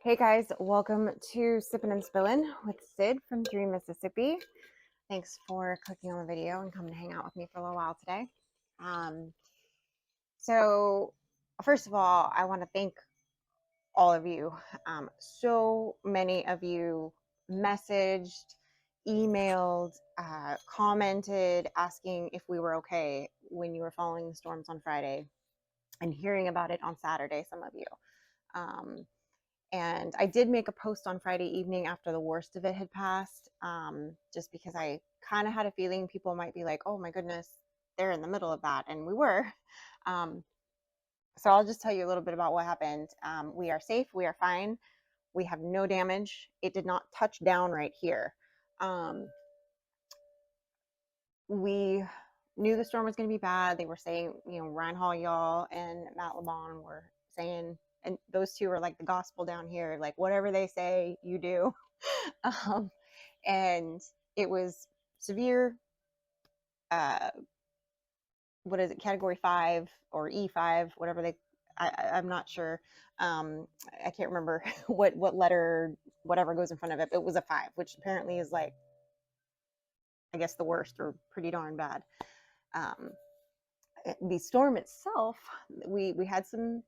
Hey guys, welcome to Sippin and Spillin with Syd from Dream, Mississippi. Thanks for clicking on the video and coming to hang out with me for a little while today. Um, so, first of all, I want to thank all of you. So many of you messaged, emailed, commented asking if we were okay when you were following the storms on Friday and hearing about it on Saturday, some of you. And I did make a post on Friday evening after the worst of it had passed, just because I kind of had a feeling people might be like, oh my goodness, they're in the middle of that. And we were. Um, so I'll just tell you a little bit about what happened. We are safe. We are fine. We have no damage. It did not touch down right here. We knew the storm was going to be bad. They were saying, Ryan Hall, y'all, and Matt LeBon were saying, and those two are like the gospel down here, like whatever they say, you do. And it was severe. What is it? Category 5 or E5, whatever I'm not sure. I can't remember what letter, whatever goes in front of it. It was a 5, which apparently is like, I guess the worst or pretty darn bad. The storm itself, we had some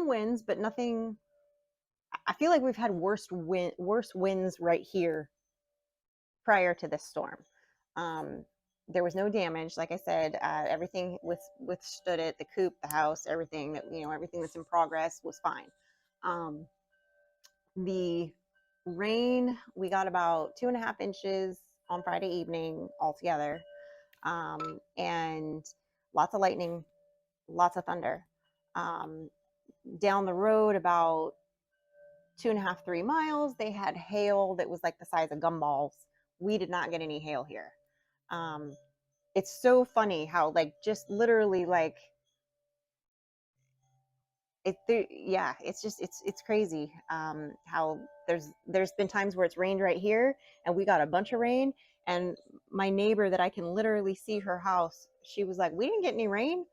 winds, but nothing. I feel like we've had worse winds right here prior to this storm. There was no damage, like I said. Everything withstood it. The coop, the house, everything that's in progress was fine. The rain, we got about 2.5 inches on Friday evening altogether, and lots of lightning, lots of thunder. Down the road about 2.5, 3 miles, they had hail that was like the size of gumballs. We did not get any hail here. It's so funny how just literally it's crazy. How there's been times where it's rained right here and we got a bunch of rain, and my neighbor that I can literally see her house, she was like, we didn't get any rain.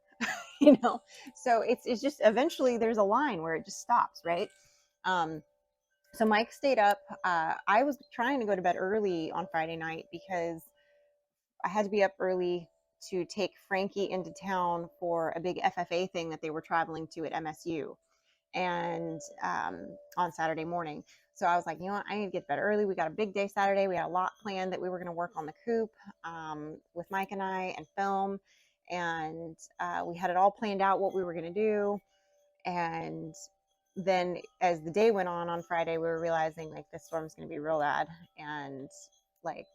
So it's just eventually there's a line where it just stops, right? So Mike stayed up. I was trying to go to bed early on Friday night because I had to be up early to take Frankie into town for a big FFA thing that they were traveling to at MSU, and on Saturday morning. So I was like, I need to get to bed early. We got a big day Saturday. We had a lot planned that we were going to work on the coop with Mike and I and film. And we had it all planned out what we were going to do. And then as the day went on Friday, we were realizing this storm's going to be real bad. And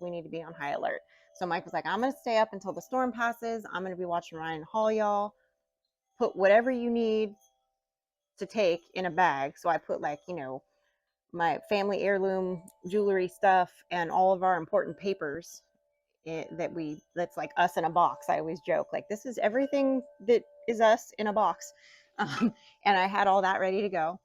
we need to be on high alert. So Mike was like, I'm going to stay up until the storm passes. I'm going to be watching Ryan Hall, y'all. Put whatever you need to take in a bag. So I put my family heirloom jewelry stuff and all of our important papers that's like us in a box. I always joke this is everything that is us in a box. And I had all that ready to go.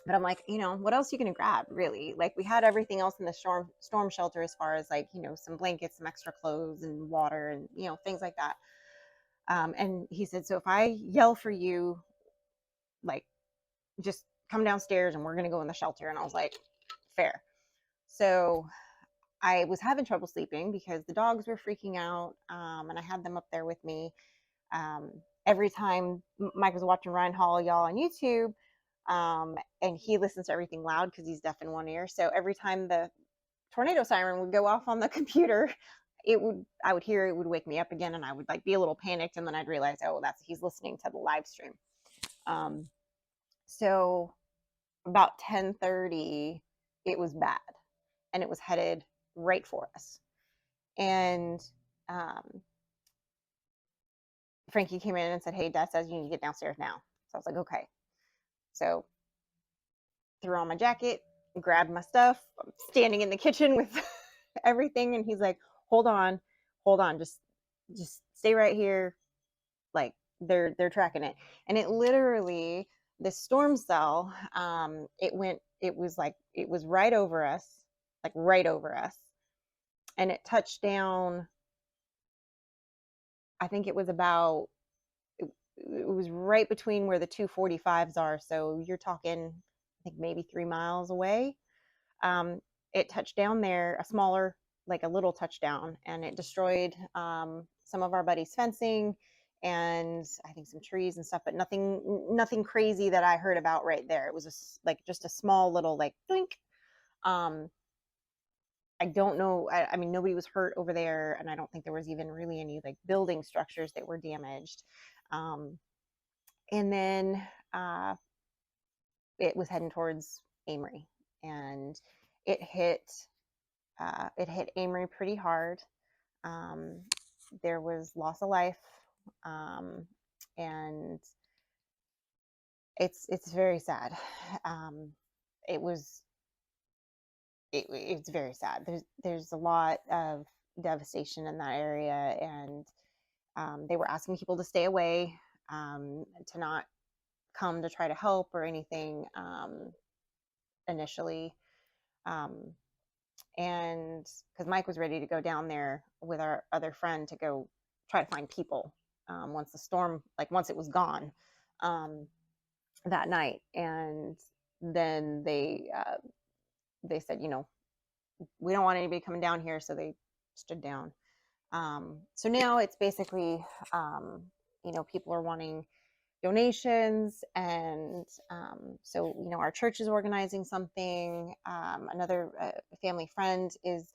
But I'm like, what else are you going to grab, really? We had everything else in the storm shelter as far as some blankets, some extra clothes and water and, things like that. And he said, so if I yell for you, just come downstairs and we're going to go in the shelter. And I was like, fair. So I was having trouble sleeping because the dogs were freaking out. And I had them up there with me. Every time Mike was watching Ryan Hall, y'all, on YouTube, and he listens to everything loud because he's deaf in one ear. So every time the tornado siren would go off on the computer, I would hear it, would wake me up again, and I would be a little panicked, and then I'd realize, oh, he's listening to the live stream. So about 10:30, it was bad, and it was headed right for us. And Frankie came in and said, hey, Dad says you need to get downstairs now. So I was like, okay. So threw on my jacket, grabbed my stuff. I'm standing in the kitchen with everything, and he's like, hold on, just stay right here. They're tracking it. And it literally, the storm cell, it was right over us, and it touched down. I think it was right between where the 245s are. So you're talking think maybe 3 miles away. Um, it touched down there, a smaller, like a little touchdown, and it destroyed some of our buddies' fencing and I think some trees and stuff, but nothing crazy that I heard about right there. It was like just a small little like blink. Um, I don't know. I mean, nobody was hurt over there, and I don't think there was even really any like building structures that were damaged. Um, and then it was heading towards Amory, and it hit it hit Amory pretty hard. Um, there was loss of life, um, and it's very sad. Um, it was it's very sad. There's a lot of devastation in that area, and they were asking people to stay away, to not come to try to help or anything initially. Um, and because Mike was ready to go down there with our other friend to go try to find people once the storm, like once it was gone um, that night. And then they said, you know, we don't want anybody coming down here, so they stood down. So now it's basically, you know, people are wanting donations, and so you know our church is organizing something. Another family friend is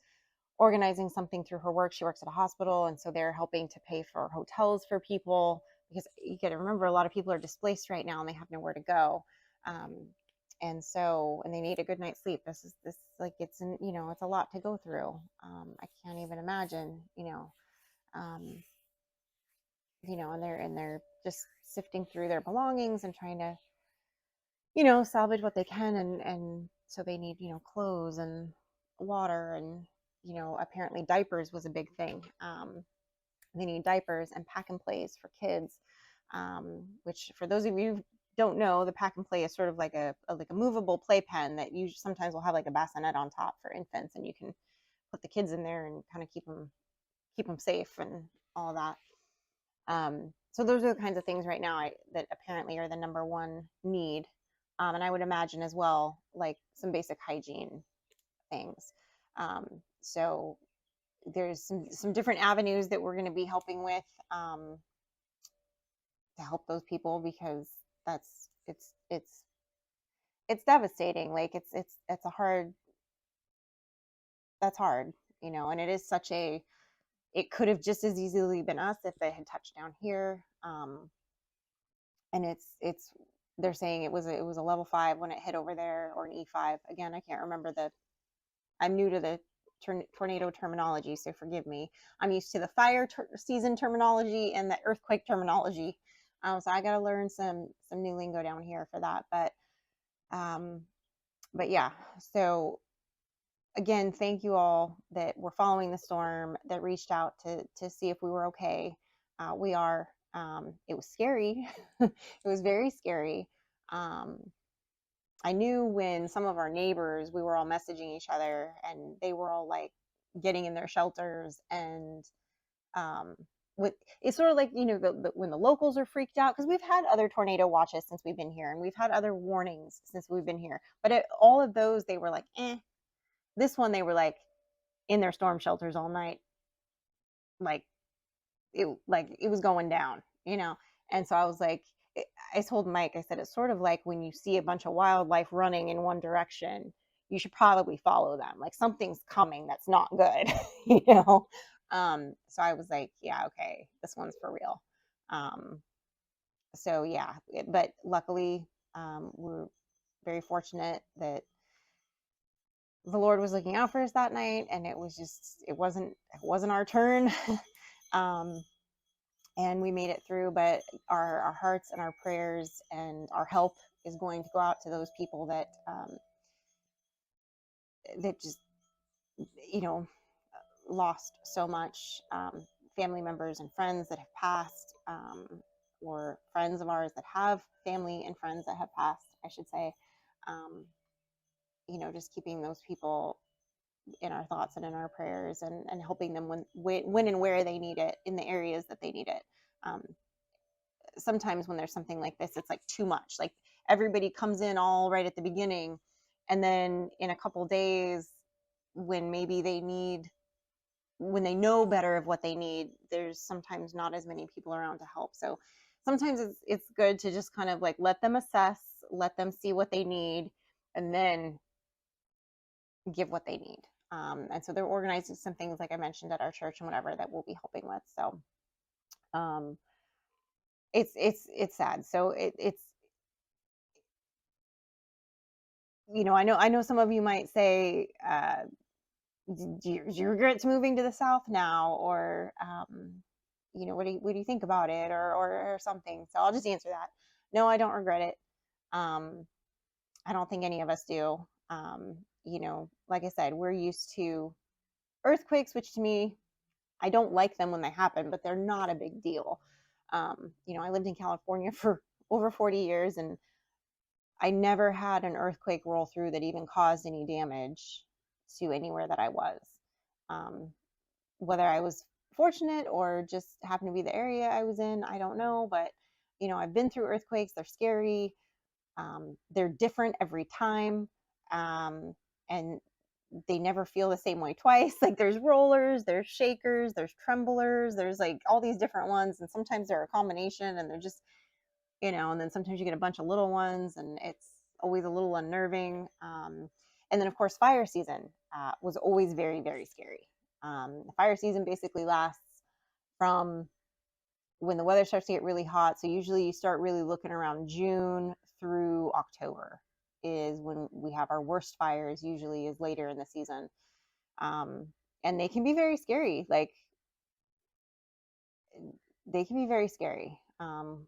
organizing something through her work. She works at a hospital, and so they're helping to pay for hotels for people, because you got to remember a lot of people are displaced right now and they have nowhere to go. um, and so and they need a good night's sleep. This like it's an, you know, it's a lot to go through. I can't even imagine, um, and they're just sifting through their belongings and trying to, salvage what they can. And so they need, clothes and water, and, apparently diapers was a big thing. They need diapers and pack and plays for kids, which for those of you who don't know, the pack and play is sort of like a movable playpen that you sometimes will have like a bassinet on top for infants, and you can put the kids in there and kind of keep them safe and all of that. So those are the kinds of things right now that apparently are the number one need. And I would imagine as well, like some basic hygiene things. So there's some different avenues that we're going to be helping with, to help those people, because that's it's devastating. Like it's a hard, that's hard, and it is such a, it could have just as easily been us if they had touched down here. And it's they're saying it was a level 5 when it hit over there, or an E5. Again, I can't remember I'm new to the tornado terminology, so forgive me. I'm used to the fire season terminology and the earthquake terminology. So I got to learn some new lingo down here for that. Um, but yeah, so again, thank you all that were following the storm, that reached out to see if we were okay. We are. It was scary. It was very scary. Um, I knew when some of our neighbors, we were all messaging each other, and they were all like getting in their shelters, and um, with it's sort of like, when the locals are freaked out, because we've had other tornado watches since we've been here, and we've had other warnings since we've been here, but all of those, they were like, eh. This one, they were in their storm shelters all night, like it was going down, And so I was like, I told Mike, I said, it's sort of like when you see a bunch of wildlife running in one direction, you should probably follow them. Like something's coming that's not good, So I was like, yeah, okay, this one's for real. So yeah, but luckily, we're very fortunate that the Lord was looking out for us that night, and it wasn't our turn. um, and we made it through. But our hearts and our prayers and our help is going to go out to those people that just, lost so much, family members and friends that have passed, or friends of ours that have family and friends that have passed, I should say. um, just keeping those people in our thoughts and in our prayers, and helping them when and where they need it, in the areas that they need it. um, Sometimes when there's something like this, it's like too much. Like everybody comes in all right at the beginning, and then in a couple days, when maybe when they know better of what they need, there's sometimes not as many people around to help. So sometimes it's good to just kind of like let them assess, let them see what they need, and then give what they need. And so they're organizing some things, like I mentioned, at our church and whatever, that we'll be helping with. So um, it's sad. So it's, I know some of you might say, do you regret moving to the South now, or what do you think about it, or something. So I'll just answer that. No, I don't regret it. Um, I don't think any of us do. Like I said, we're used to earthquakes, which to me, I don't like them when they happen, but they're not a big deal. I lived in California for over 40 years, and I never had an earthquake roll through that even caused any damage to anywhere that I was. Um, Whether I was fortunate or just happened to be the area I was in, I don't know. But, I've been through earthquakes. They're scary. They're different every time. And they never feel the same way twice. Like, there's rollers, there's shakers, there's tremblers, there's like all these different ones. And sometimes they're a combination, and they're just, and then sometimes you get a bunch of little ones, and it's always a little unnerving. And then, of course, fire season was always very, very scary. The fire season basically lasts from when the weather starts to get really hot. So usually you start really looking around June through October is when we have our worst fires, usually is later in the season. Um, and they can be very scary. Like, they can be very scary. And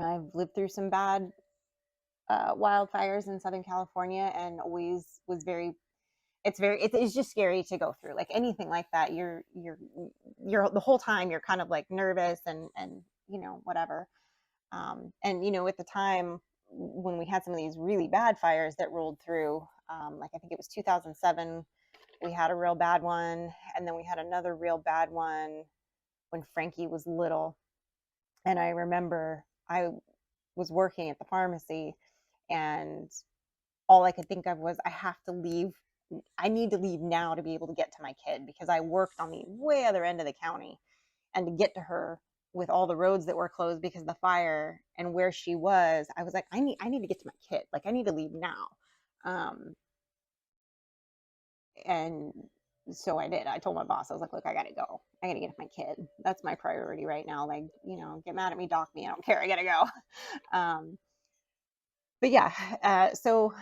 I've lived through some bad wildfires in Southern California, and always was it's just scary to go through. Like anything like that, you're the whole time you're kind of like nervous, and whatever. And at the time when we had some of these really bad fires that rolled through, like I think it was 2007, we had a real bad one, and then we had another real bad one when Frankie was little. And I remember I was working at the pharmacy, and all I could think of was, I have to leave. I need to leave now to be able to get to my kid, because I worked on the way other end of the county, and to get to her with all the roads that were closed because of the fire and where she was, I was like, I need to get to my kid. Like, I need to leave now. Um, and so I did. I told my boss, I was like, look, I gotta go. I gotta get to my kid. That's my priority right now. Like, get mad at me, dock me. I don't care. I gotta go. But yeah, so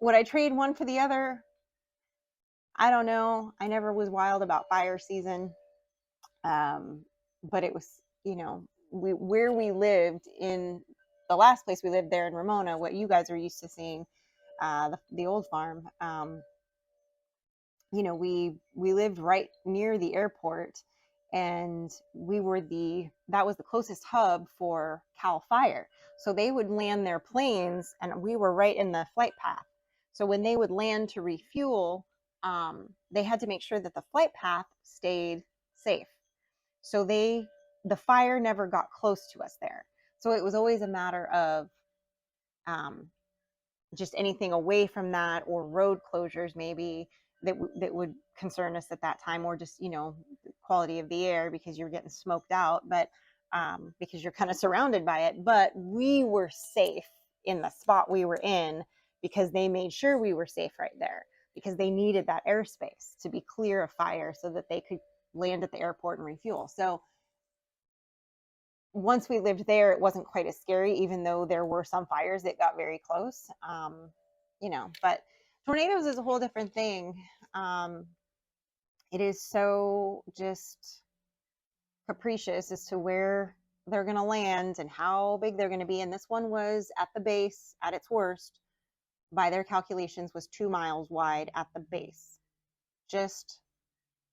would I trade one for the other? I don't know. I never was wild about fire season. But it was, where we lived in the last place we lived there in Ramona, what you guys are used to seeing, the old farm. We lived right near the airport, and that was the closest hub for Cal Fire. So they would land their planes, and we were right in the flight path. So when they would land to refuel, they had to make sure that the flight path stayed safe. So the fire never got close to us there. So it was always a matter of um, just anything away from that, or road closures maybe that would concern us at that time, or just quality of the air, because you're getting smoked out, but because you're kind of surrounded by it. But we were safe in the spot we were in, because they made sure we were safe right there, because they needed that airspace to be clear of fire so that they could land at the airport and refuel. So once we lived there, it wasn't quite as scary, even though there were some fires that got very close. But tornadoes is a whole different thing. It is so just capricious as to where they're going to land and how big they're going to be. And this one was at the base, at its worst, by their calculations, was 2 miles wide at the base. Just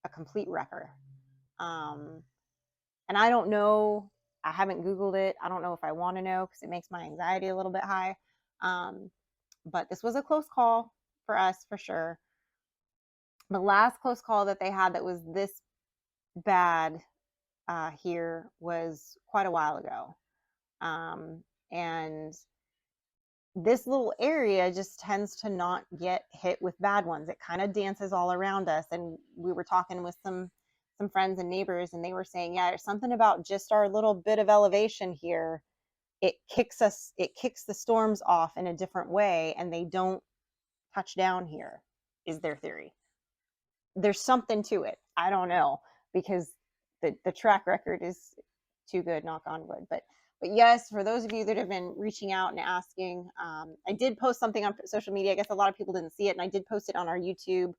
a complete wrecker. And I don't know. I haven't Googled it. I don't know if I want to know, because it makes my anxiety a little bit high. But this was a close call for us, for sure. The last close call that they had that was this bad here was quite a while ago. And this little area just tends to not get hit with bad ones. It kind of dances all around us. And we were talking with some friends and neighbors, and they were saying, yeah, there's something about just our little bit of elevation here. It kicks the storms off in a different way, and they don't touch down here, is their theory. There's something to it. I don't know, because the track record is too good, knock on wood. But yes, for those of you that have been reaching out and asking, I did post something on social media. I guess a lot of people didn't see it, and I did post it on our YouTube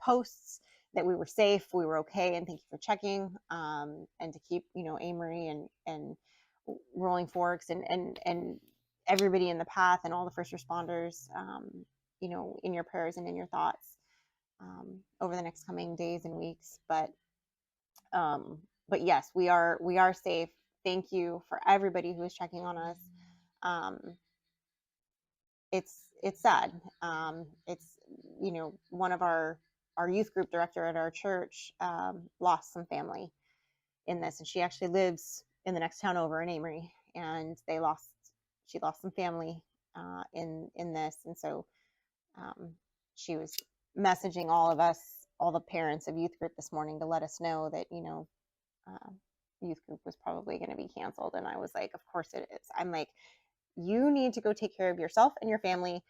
posts, that we were safe, we were okay, and thank you for checking, and to keep, Amory and Rolling Forks and everybody in the path and all the first responders, in your prayers and in your thoughts, over the next coming days and weeks. Um, but yes, we are safe. Thank you for everybody who is checking on us. Um, it's sad. It's one of our youth group director at our church, lost some family in this, and she actually lives in the next town over in Amory, and she lost some family, in this, and so, she was messaging all of us, all the parents of youth group this morning, to let us know that youth group was probably going to be canceled. And I was like, of course it is. I'm like, you need to go take care of yourself and your family.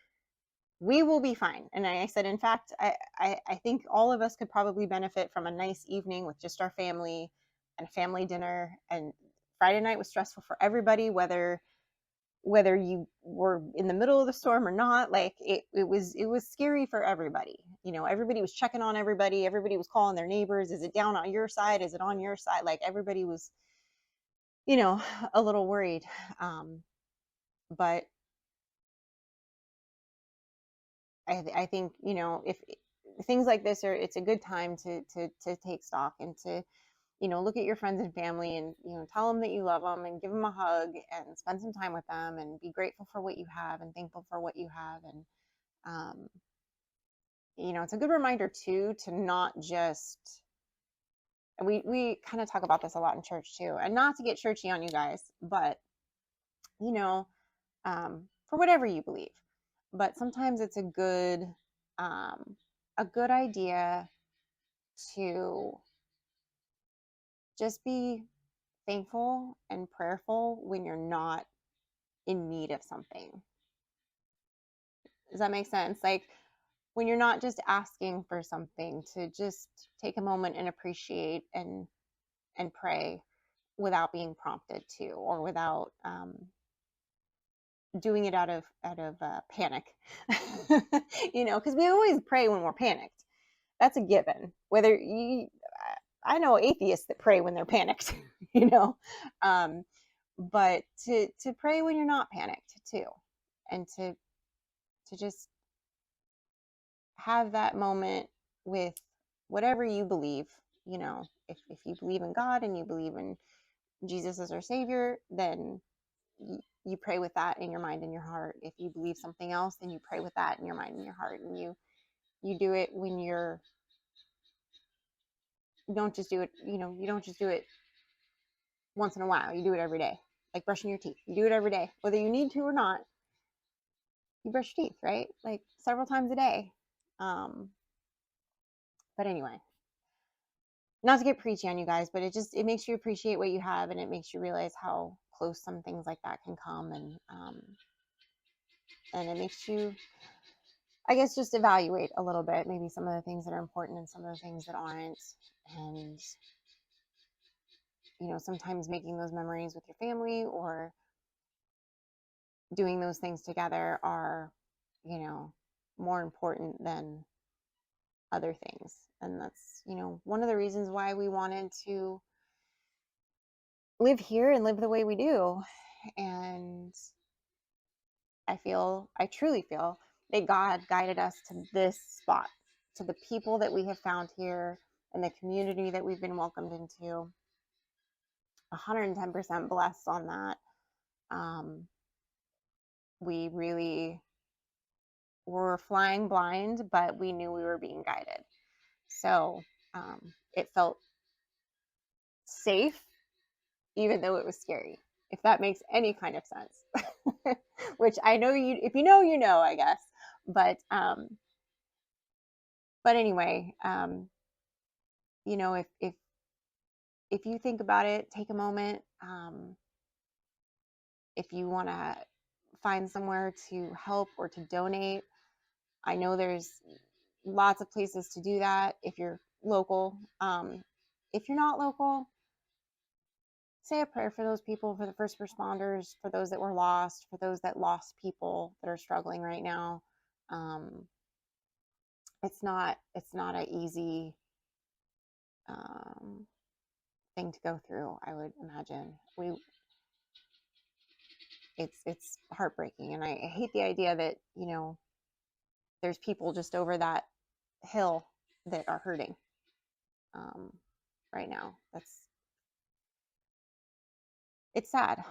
We will be fine. And I said, in fact, I think all of us could probably benefit from a nice evening with just our family and a family dinner. And Friday night was stressful for everybody, whether you were in the middle of the storm or not. Like it was scary for everybody. Everybody was checking on everybody. Everybody was calling their neighbors. Is it down on your side? Is it on your side? Like everybody was, a little worried. But I think, if things like this it's a good time to take stock, and to, look at your friends and family, and, tell them that you love them, and give them a hug, and spend some time with them, and be grateful for what you have and thankful for what you have. And, it's a good reminder too, to not just, and we kind of talk about this a lot in church too, and not to get churchy on you guys, but, you know, for whatever you believe, but sometimes it's a good idea to just be thankful and prayerful when you're not in need of something. Does that make sense? Like when you're not just asking for something, to just take a moment and appreciate and pray without being prompted to, or without doing it out of panic. Because we always pray when we're panicked. That's a given. Whether you, I know atheists that pray when they're panicked, um, but to pray when you're not panicked too, and to just have that moment with whatever you believe. If you believe in God and you believe in Jesus as our savior, then you pray with that in your mind and your heart. If you believe something else, then you pray with that in your mind and your heart. And you do it when you don't just do it, you don't just do it once in a while. You do it every day, like brushing your teeth. You do it every day, whether you need to or not. You brush your teeth, right? Like several times a day. But anyway, not to get preachy on you guys, but it makes you appreciate what you have, and it makes you realize how close some things like that can come, and it makes you, I guess, just evaluate a little bit, maybe some of the things that are important and some of the things that aren't. And, sometimes making those memories with your family or doing those things together are, more important than other things. And that's, one of the reasons why we wanted to live here and live the way we do. And I truly feel that God guided us to this spot, to the people that we have found here, and the community that we've been welcomed into. 110% blessed on that. We really were flying blind, but we knew we were being guided. So it felt safe, even though it was scary. if that makes any kind of sense. Which I know you, if you know, I guess. But anyway, you know, if you think about it, take a moment. If you want to find somewhere to help or to donate, I know there's lots of places to do that if you're local. If you're not local, say a prayer for those people, for the first responders, for those that were lost, for those that lost people that are struggling right now. It's not an easy thing to go through. I would imagine it's heartbreaking, and I hate the idea that, you know, there's people just over that hill that are hurting right now. It's sad.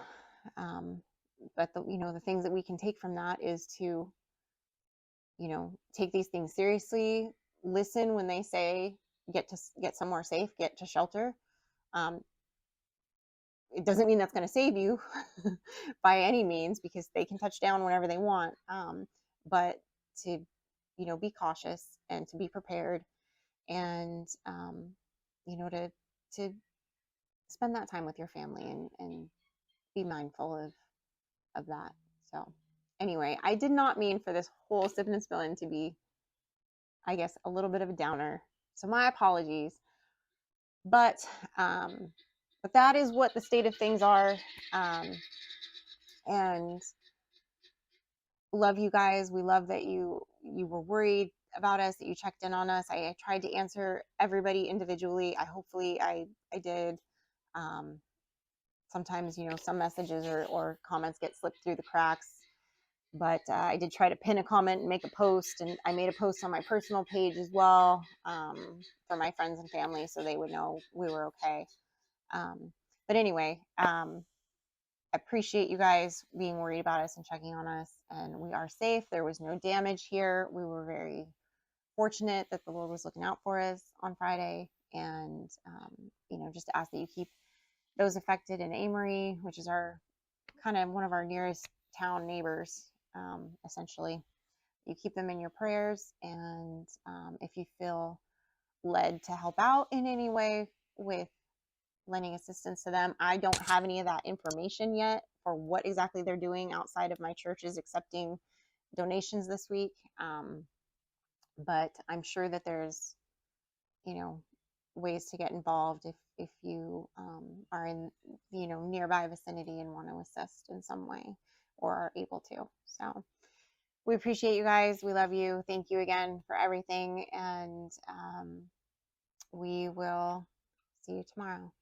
But you know, the things that we can take from that is to, you know, take these things seriously, listen when they say get somewhere safe, get to shelter. It doesn't mean that's going to save you by any means, because they can touch down whenever they want. But to, you know, be cautious and to be prepared, and you know, to spend that time with your family, and be mindful of that. So anyway, I did not mean for this whole Sippin and Spillin to be, I guess, a little bit of a downer. So my apologies. But that is what the state of things are. And love you guys. We love that you were worried about us, that you checked in on us. I tried to answer everybody individually. Hopefully I did. Sometimes, you know, some messages or comments get slipped through the cracks. But I did try to pin a comment and make a post, and I made a post on my personal page as well, for my friends and family, so they would know we were okay. But anyway, I appreciate you guys being worried about us and checking on us, and we are safe. There was no damage here. We were very fortunate that the Lord was looking out for us on Friday, and you know, just to ask that you keep those affected in Amory, which is our kind of one of our nearest town neighbors. Essentially, you keep them in your prayers, and if you feel led to help out in any way with lending assistance to them, I don't have any of that information yet for what exactly they're doing outside of my church's accepting donations this week. But I'm sure that there's, you know, ways to get involved if you are in, you know, nearby vicinity and want to assist in some way or are able to. So we appreciate you guys. We love you. Thank you again for everything. And we will see you tomorrow.